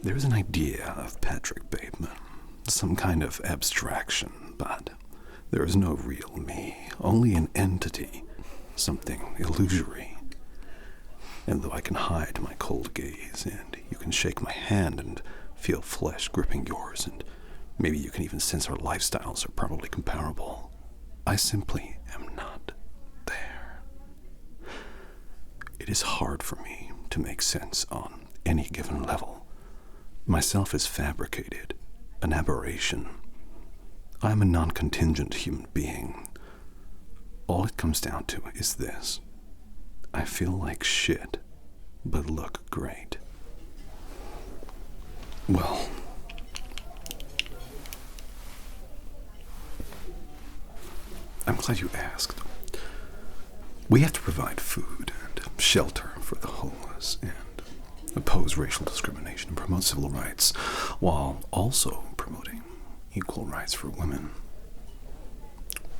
There's an idea of Patrick Bateman, some kind of abstraction, but there is no real me, only an entity, something illusory. And though I can hide my cold gaze, and you can shake my hand and feel flesh gripping yours, and maybe you can even sense our lifestyles are probably comparable, I simply am not there. It is hard for me to make sense on any given level. Myself is fabricated, an aberration. I am a non-contingent human being. All it comes down to is this. I feel like shit, but look great. Well, I'm glad you asked. We have to provide food and shelter for the homeless and oppose racial discrimination and promote civil rights while also promoting equal rights for women.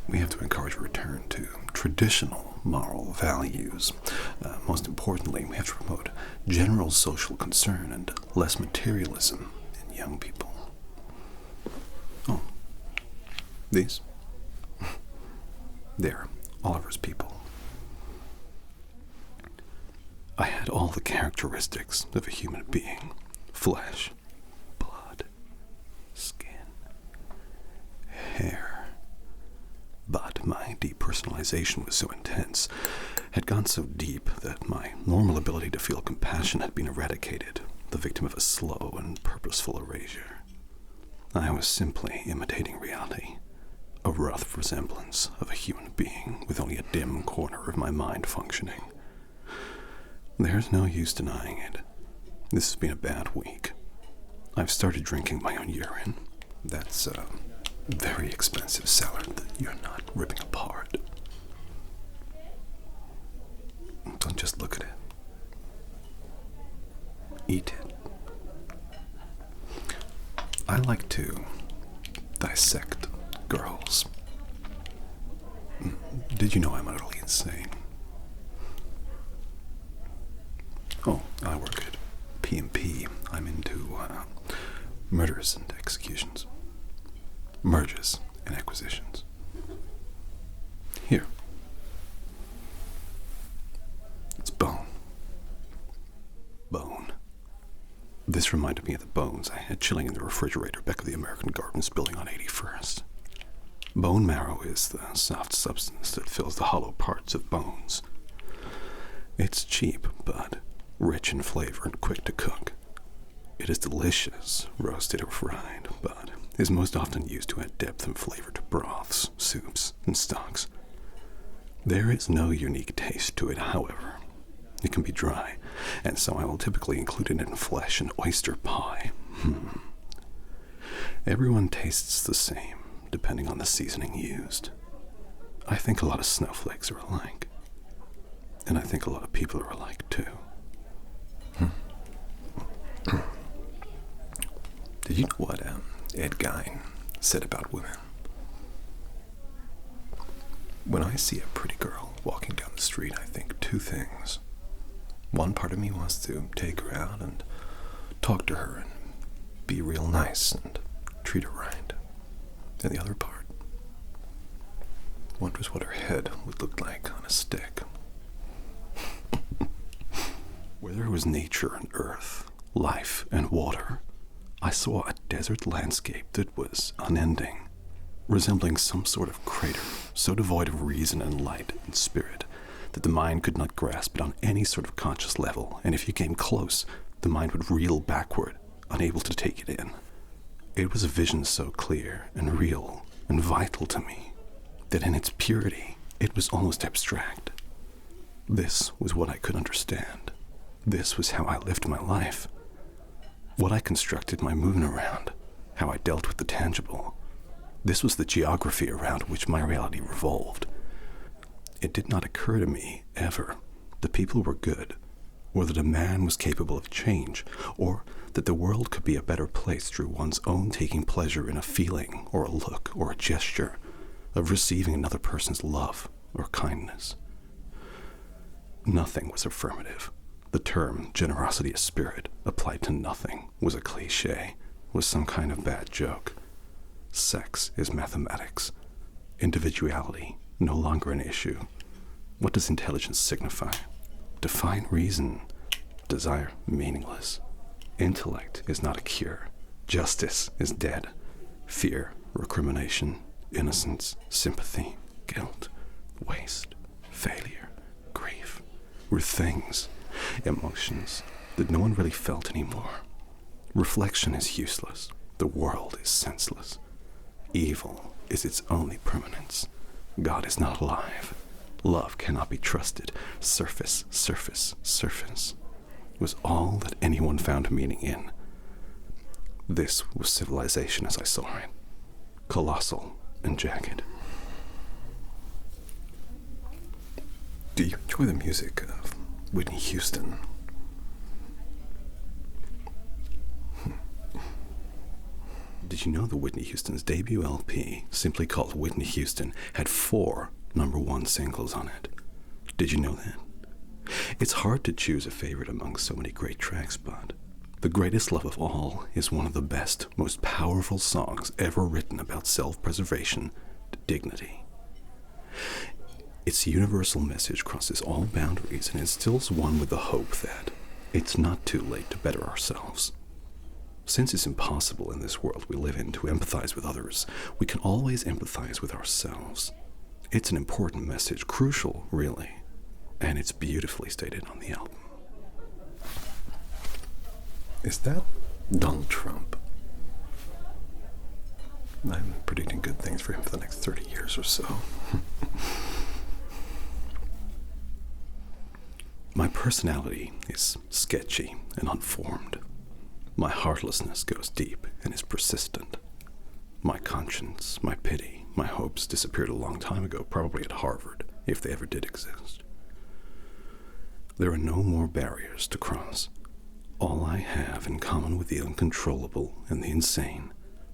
We have to encourage a return to traditional moral values. Most importantly, we have to promote general social concern and less materialism in young people. Oh, these? They're Oliver's people. I had all the characteristics of a human being. Flesh, blood, skin, hair. But my depersonalization was so intense, had gone so deep that my normal ability to feel compassion had been eradicated, the victim of a slow and purposeful erasure. I was simply imitating reality, a rough resemblance of a human being with only a dim corner of my mind functioning. There's no use denying it. This has been a bad week. I've started drinking my own urine. That's a very expensive salad that you're not ripping apart. Don't just look at it. Eat it. I like to dissect girls. Did you know I'm utterly insane? Oh, I work at P&P. I'm into murders and executions. Mergers and acquisitions. Here. It's bone. Bone. This reminded me of the bones I had chilling in the refrigerator back of the American Gardens building on 81st. Bone marrow is the soft substance that fills the hollow parts of bones. It's cheap, but rich in flavor and quick to cook. It is delicious, roasted or fried, but is most often used to add depth and flavor to broths, soups, and stocks. There is no unique taste to it, however. It can be dry, and so I will typically include it in flesh and oyster pie. Everyone tastes the same, depending on the seasoning used. I think a lot of snowflakes are alike. And I think a lot of people are alike, too. Did you know what Ed Gein said about women? When I see a pretty girl walking down the street, I think two things. One part of me wants to take her out and talk to her and be real nice and treat her right. And the other part wonders what her head would look like on a stick. Where there was nature and earth, life and water, I saw a desert landscape that was unending, resembling some sort of crater so devoid of reason and light and spirit that the mind could not grasp it on any sort of conscious level, and if you came close, the mind would reel backward, unable to take it in. It was a vision so clear and real and vital to me that in its purity, it was almost abstract. This was what I could understand. This was how I lived my life. What I constructed my movement around, how I dealt with the tangible. This was the geography around which my reality revolved. It did not occur to me, ever, that people were good, or that a man was capable of change, or that the world could be a better place through one's own taking pleasure in a feeling, or a look, or a gesture, of receiving another person's love or kindness. Nothing was affirmative, The term generosity of spirit applied to nothing was a cliche, was some kind of bad joke. Sex is mathematics. Individuality no longer an issue. What does intelligence signify? Define reason. Desire meaningless. Intellect is not a cure. Justice is dead. Fear, recrimination, innocence, sympathy, guilt, waste, failure, grief were things, emotions that no one really felt anymore. Reflection is useless. The world is senseless. Evil is its only permanence. God is not alive. Love cannot be trusted. Surface, surface, surface was all that anyone found meaning in. This was civilization as I saw it. Colossal and jagged. Do you enjoy the music of Whitney Houston? Did you know that Whitney Houston's debut LP, simply called Whitney Houston, had 4 #1 singles on it? Did you know that? It's hard to choose a favorite among so many great tracks, but The Greatest Love of All is one of the best, most powerful songs ever written about self-preservation and dignity. Its universal message crosses all boundaries and instills one with the hope that it's not too late to better ourselves. Since it's impossible in this world we live in to empathize with others, we can always empathize with ourselves. It's an important message, crucial, really, and it's beautifully stated on the album. Is that Donald Trump? I'm predicting good things for him for the next 30 years or so. My personality is sketchy and unformed. My heartlessness goes deep and is persistent. My conscience, my pity, my hopes disappeared a long time ago, probably at Harvard, if they ever did exist. There are no more barriers to cross. All I have in common with the uncontrollable and the insane,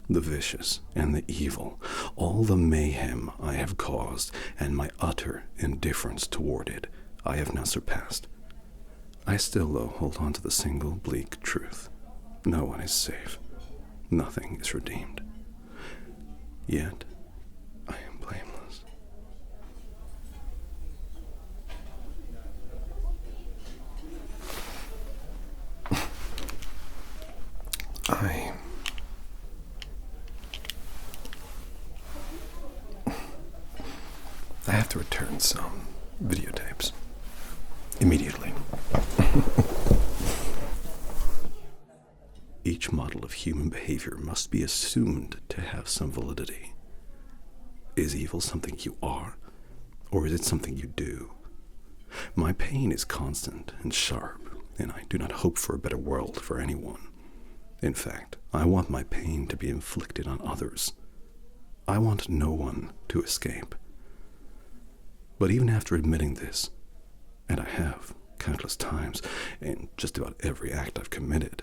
the vicious and the evil, all the mayhem I have caused and my utter indifference toward it, I have now surpassed. I still, though, hold on to the single bleak truth. No one is safe. Nothing is redeemed. Yet, I am blameless. I have to return some videotapes. Immediately. Each model of human behavior must be assumed to have some validity. Is evil something you are, or is it something you do? My pain is constant and sharp, and I do not hope for a better world for anyone. In fact, I want my pain to be inflicted on others. I want no one to escape. But even after admitting this, and I have countless times in just about every act I've committed,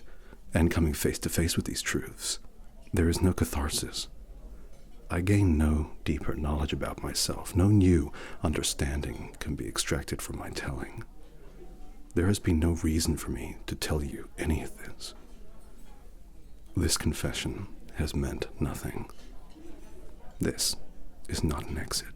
and coming face to face with these truths, there is no catharsis. I gain no deeper knowledge about myself. No new understanding can be extracted from my telling. There has been no reason for me to tell you any of this. This confession has meant nothing. This is not an exit.